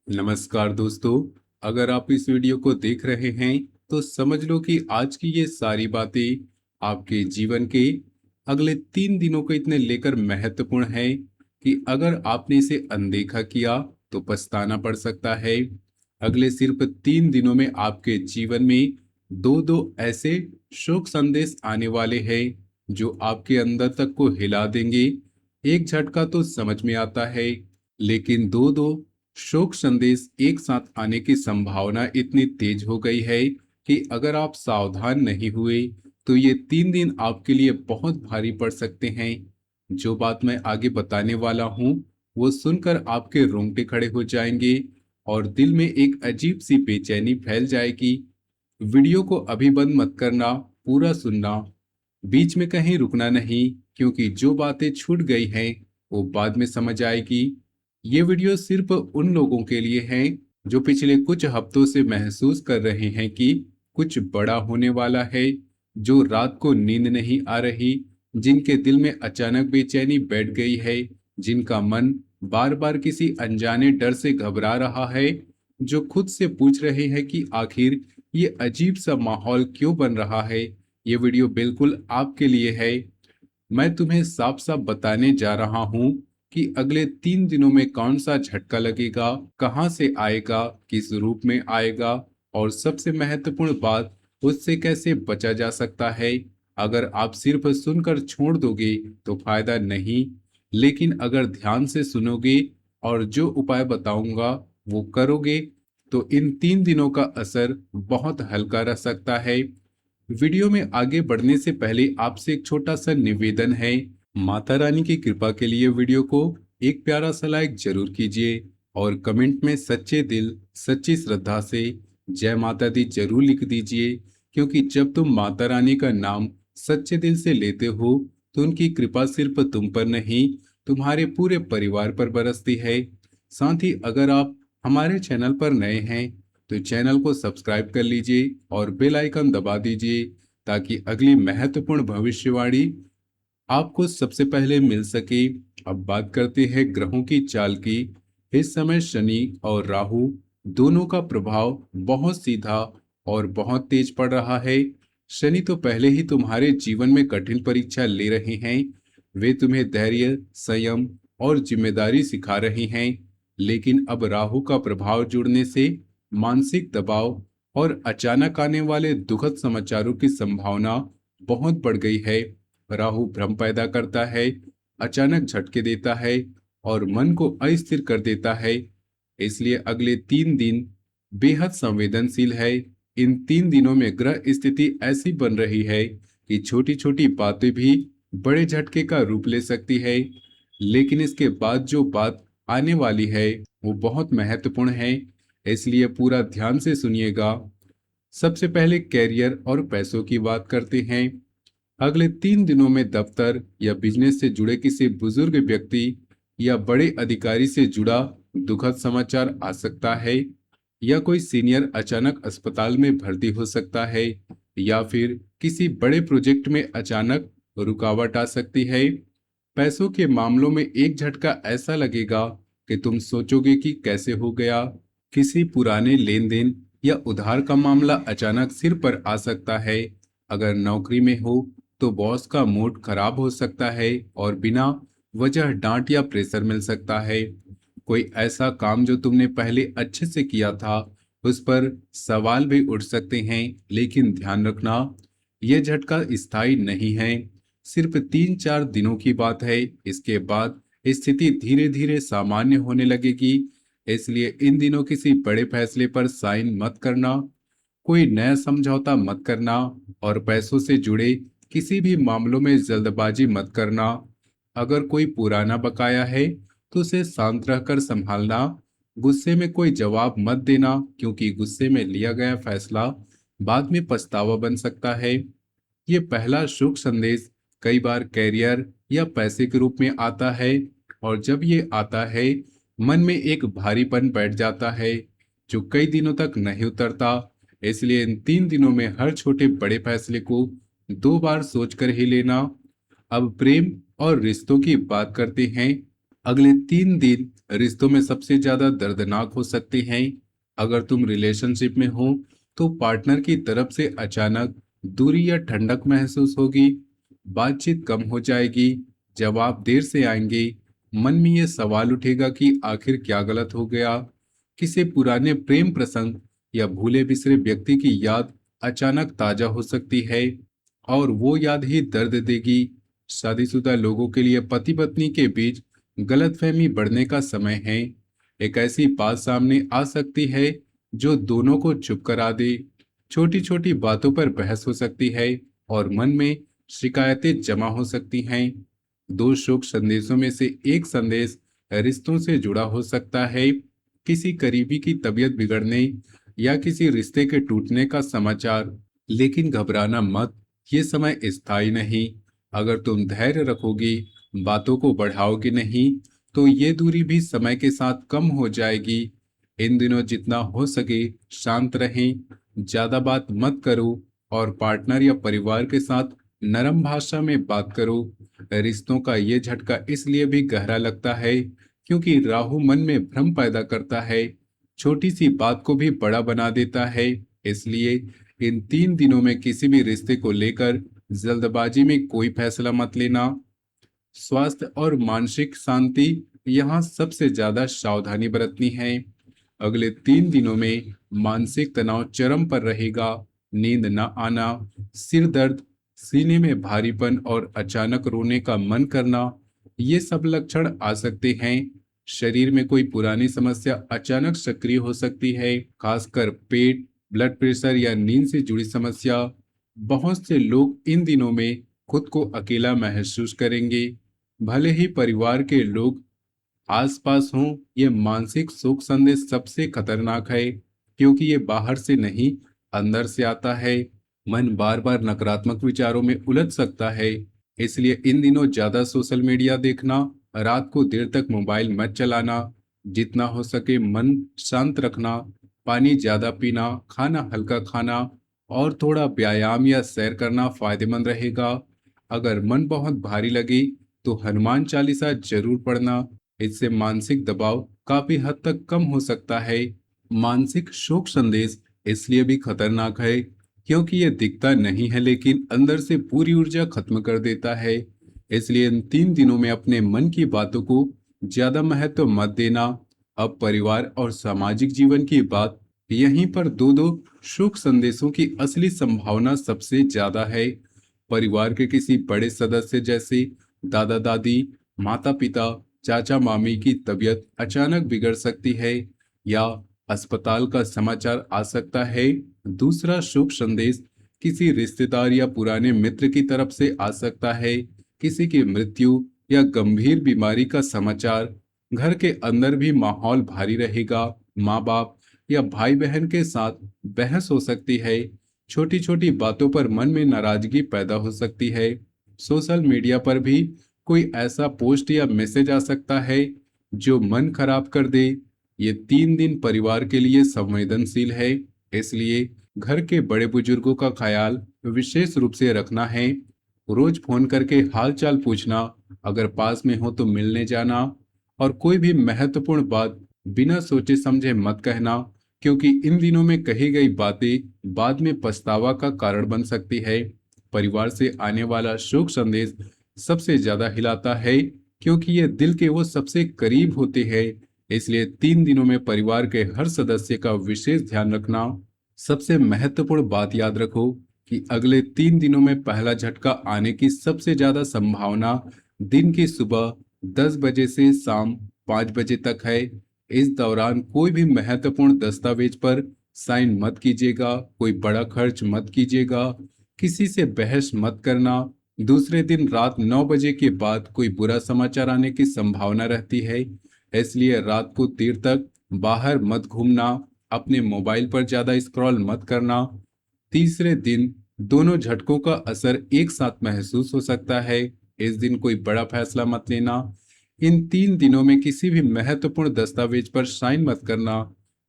नमस्कार दोस्तों। अगर आप इस वीडियो को देख रहे हैं तो समझ लो कि आज की ये सारी बातें आपके जीवन के अगले 3 दिनों को इतने लेकर महत्वपूर्ण है कि अगर आपने इसे अनदेखा किया तो पछताना पड़ सकता है। अगले सिर्फ 3 दिनों में आपके जीवन में दो दो ऐसे शोक संदेश आने वाले हैं जो आपके अंदर तक को हिला देंगे। एक झटका तो समझ में आता है, लेकिन दो दो शोक संदेश एक साथ आने की संभावना इतनी तेज हो गई है कि अगर आप सावधान नहीं हुए तो ये 3 दिन आपके लिए बहुत भारी पड़ सकते हैं। जो बात मैं आगे बताने वाला हूँ वो सुनकर आपके रोंगटे खड़े हो जाएंगे और दिल में एक अजीब सी बेचैनी फैल जाएगी। वीडियो को अभी बंद मत करना, पूरा सुनना, बीच में कहीं रुकना नहीं, क्योंकि जो बातें छूट गई हैं वो बाद में समझ आएगी। ये वीडियो सिर्फ उन लोगों के लिए है जो पिछले कुछ हफ्तों से महसूस कर रहे हैं कि कुछ बड़ा होने वाला है, जो रात को नींद नहीं आ रही, जिनके दिल में अचानक बेचैनी बैठ गई है, जिनका मन बार बार किसी अनजाने डर से घबरा रहा है, जो खुद से पूछ रहे हैं कि आखिर ये अजीब सा माहौल क्यों बन रहा है। ये वीडियो बिल्कुल आपके लिए है। मैं तुम्हें साफ साफ बताने जा रहा हूँ कि अगले 3 दिनों में कौन सा झटका लगेगा, कहाँ से आएगा, किस रूप में आएगा, और सबसे महत्वपूर्ण बात, उससे कैसे बचा जा सकता है। अगर आप सिर्फ सुनकर छोड़ दोगे तो फायदा नहीं, लेकिन अगर ध्यान से सुनोगे और जो उपाय बताऊंगा वो करोगे तो इन 3 दिनों का असर बहुत हल्का रह सकता है। वीडियो में आगे बढ़ने से पहले आपसे एक छोटा सा निवेदन है। माता रानी की कृपा के लिए वीडियो को एक प्यारा सा लाइक जरूर कीजिए और कमेंट में सच्चे दिल सच्ची श्रद्धा से जय माता दी जरूर लिख दीजिए, क्योंकि जब तुम माता रानी का नाम सच्चे दिल से लेते हो तो उनकी कृपा सिर्फ तुम पर नहीं, तुम्हारे पूरे परिवार पर बरसती है। साथ ही अगर आप हमारे चैनल पर नए हैं तो चैनल को सब्सक्राइब कर लीजिए और बेल आइकन दबा दीजिए, ताकि अगली महत्वपूर्ण भविष्यवाणी आपको सबसे पहले मिल सके। अब बात करते हैं ग्रहों की चाल की। इस समय शनि और राहु दोनों का प्रभाव बहुत सीधा और बहुत तेज पड़ रहा है। शनि तो पहले ही तुम्हारे जीवन में कठिन परीक्षा ले रहे हैं। वे तुम्हें धैर्य, संयम और जिम्मेदारी सिखा रहे हैं, लेकिन अब राहु का प्रभाव जुड़ने से मानसिक दबाव और अचानक आने वाले दुखद समाचारों की संभावना बहुत बढ़ गई है। राहु भ्रम पैदा करता है, अचानक झटके देता है और मन को अस्थिर कर देता है। इसलिए अगले 3 दिन बेहद संवेदनशील है। इन 3 दिनों में ग्रह स्थिति ऐसी बन रही है कि छोटी छोटी बातें भी बड़े झटके का रूप ले सकती है। लेकिन इसके बाद जो बात आने वाली है वो बहुत महत्वपूर्ण है, इसलिए पूरा ध्यान से सुनिएगा। सबसे पहले कैरियर और पैसों की बात करते हैं। अगले 3 दिनों में दफ्तर या बिजनेस से जुड़े किसी बुजुर्ग व्यक्ति या बड़े अधिकारी से जुड़ा दुखद समाचार आ सकता है, या कोई सीनियर अचानक अस्पताल में भर्ती हो सकता है, या फिर किसी बड़े प्रोजेक्ट में अचानक रुकावट आ सकती है। पैसों के मामलों में एक झटका ऐसा लगेगा कि तुम सोचोगे कि कैसे हो गया। किसी पुराने लेन देन या उधार का मामला अचानक सिर पर आ सकता है। अगर नौकरी में हो तो बॉस का मूड खराब हो सकता है और बिना वजह डांट या प्रेशर मिल सकता है। कोई ऐसा काम जो तुमने पहले अच्छे से किया था उस पर सवाल भी उठ सकते हैं, लेकिन ध्यान रखना यह झटका स्थायी नहीं है, सिर्फ 3-4 दिनों की बात है। इसके बाद स्थिति धीरे धीरे सामान्य होने लगेगी। इसलिए इन दिनों किसी बड़े फैसले पर साइन मत करना, कोई नया समझौता मत करना और पैसों से जुड़े किसी भी मामलों में जल्दबाजी मत करना। अगर कोई पुराना बकाया है तो उसे शांत रहकर संभालना। गुस्से में कोई जवाब मत देना, क्योंकि गुस्से में लिया गया फैसला बाद में पछतावा बन सकता है। ये पहला शुभ संदेश कई बार कैरियर या पैसे के रूप में आता है, और जब ये आता है मन में एक भारीपन बैठ जाता है जो कई दिनों तक नहीं उतरता। इसलिए इन 3 दिनों में हर छोटे बड़े फैसले को 2 बार सोचकर ही लेना। अब प्रेम और रिश्तों की बात करते हैं। अगले 3 दिन रिश्तों में सबसे ज्यादा दर्दनाक हो सकते हैं। अगर तुम रिलेशनशिप में हो तो पार्टनर की तरफ से अचानक दूरी या ठंडक महसूस होगी। बातचीत कम हो जाएगी, जवाब देर से आएंगे। मन में ये सवाल उठेगा कि आखिर क्या गलत हो गया। किसी पुराने प्रेम प्रसंग या भूले बिसरे व्यक्ति की याद अचानक ताजा हो सकती है और वो याद ही दर्द देगी। शादीशुदा लोगों के लिए पति पत्नी के बीच गलतफहमी बढ़ने का समय है। एक ऐसी बात सामने आ सकती है जो दोनों को चुप करा दे। छोटी छोटी बातों पर बहस हो सकती है और मन में शिकायतें जमा हो सकती हैं। दो शोक संदेशों में से एक संदेश रिश्तों से जुड़ा हो सकता है, किसी करीबी की तबीयत बिगड़ने या किसी रिश्ते के टूटने का समाचार। लेकिन घबराना मत, ये समय स्थायी नहीं। अगर तुम धैर्य रखोगी, बातों को बढ़ाओगे नहीं, तो ये दूरी भी समय के साथ कम हो जाएगी। इन दिनों जितना हो सके शांत रहें, ज्यादा बात मत करो और पार्टनर या परिवार के साथ नरम भाषा में बात करो। रिश्तों का ये झटका इसलिए भी गहरा लगता है क्योंकि राहु मन में भ्रम पैदा करता है, छोटी सी बात को भी बड़ा बना देता है। इसलिए इन 3 दिनों में किसी भी रिश्ते को लेकर जल्दबाजी में कोई फैसला मत लेना। स्वास्थ्य और मानसिक शांति यहाँ सबसे ज्यादा सावधानी बरतनी है। अगले 3 दिनों में मानसिक तनाव चरम पर रहेगा। नींद न आना, सिर दर्द, सीने में भारीपन और अचानक रोने का मन करना, ये सब लक्षण आ सकते हैं। शरीर में कोई पुरानी समस्या अचानक सक्रिय हो सकती है, खासकर पेट, ब्लड प्रेशर या नींद से जुड़ी समस्या। बहुत से लोग इन दिनों में खुद को अकेला महसूस करेंगे। भले ही परिवार के लोग आसपास हों, ये मानसिक शोक संदेश सबसे खतरनाक है क्योंकि ये बाहर से नहीं, अंदर से आता है। मन बार बार नकारात्मक विचारों में उलझ सकता है। इसलिए इन दिनों ज्यादा सोशल मीडिया देखना, रात को देर तक मोबाइल मत चलाना, जितना हो सके मन शांत रखना, पानी ज्यादा पीना, खाना हल्का खाना और थोड़ा व्यायाम या सैर करना फायदेमंद रहेगा। अगर मन बहुत भारी लगे तो हनुमान चालीसा जरूर पढ़ना, इससे मानसिक दबाव काफी हद तक कम हो सकता है। मानसिक शोक संदेश इसलिए भी खतरनाक है क्योंकि यह दिखता नहीं है लेकिन अंदर से पूरी ऊर्जा खत्म कर देता है। इसलिए इन 3 दिनों में अपने मन की बातों को ज्यादा महत्व मत देना। अब परिवार और सामाजिक जीवन की बात, यहीं पर दो दो शोक संदेशों की असली संभावना सबसे ज्यादा है। परिवार के किसी बड़े सदस्य जैसे दादा दादी, माता पिता, चाचा मामी की तबीयत अचानक बिगड़ सकती है या अस्पताल का समाचार आ सकता है। दूसरा शुभ संदेश किसी रिश्तेदार या पुराने मित्र की तरफ से आ सकता है, किसी की मृत्यु या गंभीर बीमारी का समाचार। घर के अंदर भी माहौल भारी रहेगा। माँ बाप या भाई बहन के साथ बहस हो सकती है। छोटी छोटी बातों पर मन में नाराजगी पैदा हो सकती है। सोशल मीडिया पर भी कोई ऐसा पोस्ट या मैसेज आ सकता है जो मन खराब कर दे। ये 3 दिन परिवार के लिए संवेदनशील है, इसलिए घर के बड़े बुजुर्गों का ख्याल विशेष रूप से रखना है। रोज फोन करके हाल चाल पूछना, अगर पास में हो तो मिलने जाना और कोई भी महत्वपूर्ण बात बिना सोचे समझे मत कहना क्योंकि इन दिनों में कही गई बातें बाद में पछतावा का कारण बन सकती है। परिवार से आने वाला शोक संदेश सबसे ज्यादा हिलाता है क्योंकि ये दिल के वो सबसे करीब होते हैं। इसलिए 3 दिनों में परिवार के हर सदस्य का विशेष ध्यान रखना। सबसे महत्वपूर्ण बात याद रखो कि अगले 3 दिनों में पहला झटका आने की सबसे ज्यादा संभावना दिन की सुबह 10 बजे से शाम 5 बजे तक है। इस दौरान कोई भी महत्वपूर्ण दस्तावेज पर साइन मत कीजिएगा, कोई बड़ा खर्च मत कीजिएगा, किसी से बहस मत करना। दूसरे दिन रात 9 बजे के बाद कोई बुरा समाचार आने की संभावना रहती है, इसलिए रात को देर तक बाहर मत घूमना, अपने मोबाइल पर ज्यादा स्क्रॉल मत करना। तीसरे दिन दोनों झटकों का असर एक साथ महसूस हो सकता है। इस दिन कोई बड़ा फैसला मत लेना। इन 3 दिनों में किसी भी महत्वपूर्ण दस्तावेज पर साइन मत करना,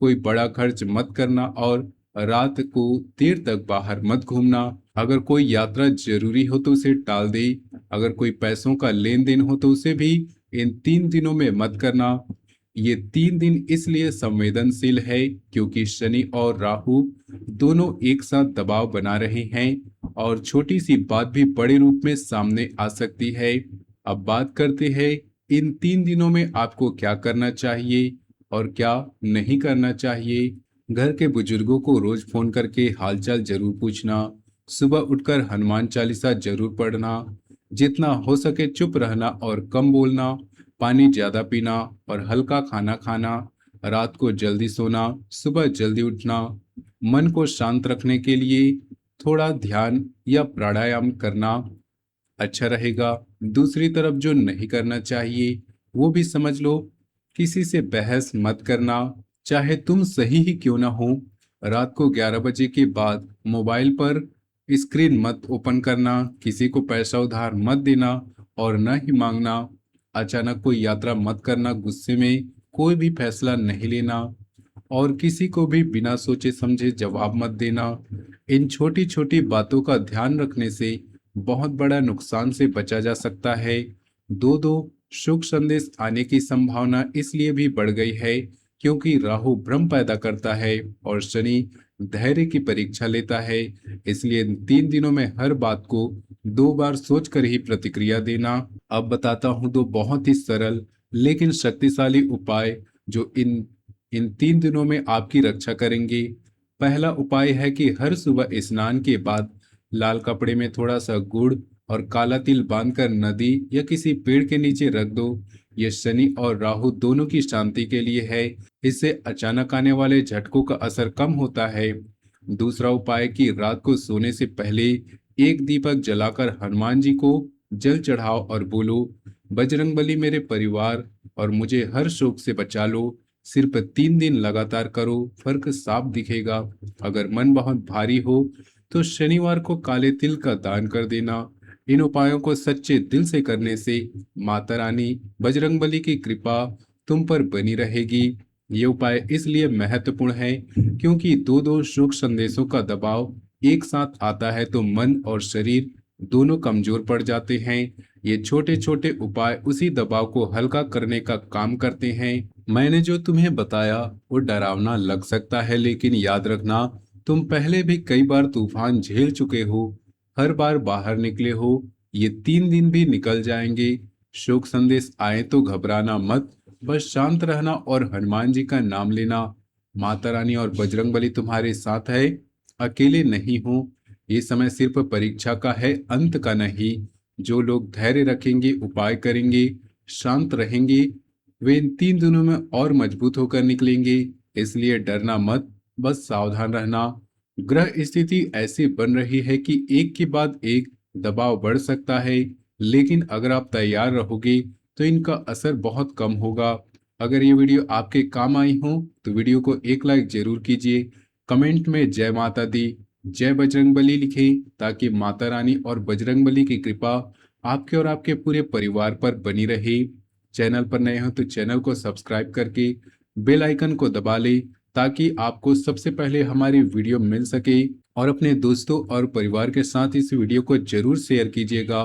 कोई बड़ा खर्च मत करना और रात को देर तक बाहर मत घूमना। अगर कोई यात्रा जरूरी हो तो उसे टाल दे। अगर कोई पैसों का लेन देन हो तो उसे भी इन 3 दिनों में मत करना। ये 3 दिन इसलिए संवेदनशील है क्योंकि शनि और राहु दोनों एक साथ दबाव बना रहे हैं और छोटी सी बात भी बड़े रूप में सामने आ सकती है। अब बात करते हैं इन 3 दिनों में आपको क्या करना चाहिए और क्या नहीं करना चाहिए। घर के बुजुर्गों को रोज फोन करके हालचाल जरूर पूछना। सुबह उठकर हनुमान चालीसा जरूर पढ़ना। जितना हो सके चुप रहना और कम बोलना। पानी ज्यादा पीना और हल्का खाना खाना। रात को जल्दी सोना, सुबह जल्दी उठना। मन को शांत रखने के लिए थोड़ा ध्यान या प्राणायाम करना अच्छा रहेगा। दूसरी तरफ जो नहीं करना चाहिए वो भी समझ लो। किसी से बहस मत करना, चाहे तुम सही ही क्यों ना हो। रात को 11 बजे के बाद मोबाइल पर स्क्रीन मत ओपन करना। किसी को पैसा उधार मत देना और न ही मांगना। अचानक कोई यात्रा मत करना। गुस्से में कोई भी फैसला नहीं लेना और किसी को भी बिना सोचे समझे जवाब मत देना। इन छोटी छोटी बातों का ध्यान रखने से बहुत बड़ा नुकसान से बचा जा सकता है। दो दो शुभ संदेश आने की संभावना इसलिए भी बढ़ गई है क्योंकि राहु भ्रम पैदा करता है और शनि धैर्य की परीक्षा लेता है। इसलिए इन 3 दिनों में हर बात को 2 बार सोचकर ही प्रतिक्रिया देना। अब बताता हूं दो बहुत ही सरल लेकिन शक्तिशाली उपाय जो इन 3 दिनों में आपकी रक्षा करेंगे। पहला उपाय है कि हर सुबह स्नान के बाद लाल कपड़े में थोड़ा सा गुड़ और काला तिल बांधकर नदी या किसी पेड़ के नीचे रख दो। यह शनि और राहु दोनों की शांति के लिए है। इससे अचानक आने वाले झटकों का असर कम होता है। दूसरा उपाय कि रात को सोने से पहले एक दीपक जलाकर हनुमान जी को जल चढ़ाओ और बोलो, बजरंगबली मेरे परिवार और मुझे हर शोक से बचा लो। सिर्फ 3 दिन लगातार करो, फर्क साफ दिखेगा। अगर मन बहुत भारी हो तो शनिवार को काले तिल का दान कर देना। इन उपायों को सच्चे दिल से करने से माता रानी बजरंगबली की कृपा तुम पर बनी रहेगी। ये उपाय इसलिए महत्वपूर्ण है क्योंकि दो दो शुभ संदेशों का दबाव एक साथ आता है तो मन और शरीर दोनों कमजोर पड़ जाते हैं। ये छोटे छोटे उपाय उसी दबाव को हल्का करने का काम करते हैं। मैंने जो तुम्हें बताया वो डरावना लग सकता है लेकिन याद रखना, तुम पहले भी कई बार तूफान झेल चुके हो, हर बार बाहर निकले हो। ये 3 दिन भी निकल जाएंगे। शोक संदेश आए तो घबराना मत, बस शांत रहना और हनुमान जी का नाम लेना। माता रानी और बजरंगबली तुम्हारे साथ है, अकेले नहीं हो। ये समय सिर्फ परीक्षा का है, अंत का नहीं। जो लोग धैर्य रखेंगे, उपाय करेंगे, शांत रहेंगे, वे इन 3 दिनों में और मजबूत होकर निकलेंगे। इसलिए डरना मत, बस सावधान रहना। ग्रह स्थिति ऐसी बन रही है कि एक के बाद एक दबाव बढ़ सकता है, लेकिन अगर आप तैयार रहोगे तो इनका असर बहुत कम होगा। अगर ये वीडियो आपके काम आई हो तो वीडियो को एक लाइक जरूर कीजिए। कमेंट में जय माता दी, जय बजरंगबली लिखें ताकि माता रानी और बजरंगबली की कृपा आपके और आपके पूरे परिवार पर बनी रहे। चैनल पर नए हो तो चैनल को सब्सक्राइब करके बेल आइकन को दबा लें ताकि आपको सबसे पहले हमारी वीडियो मिल सके। और अपने दोस्तों और परिवार के साथ इस वीडियो को जरूर शेयर कीजिएगा।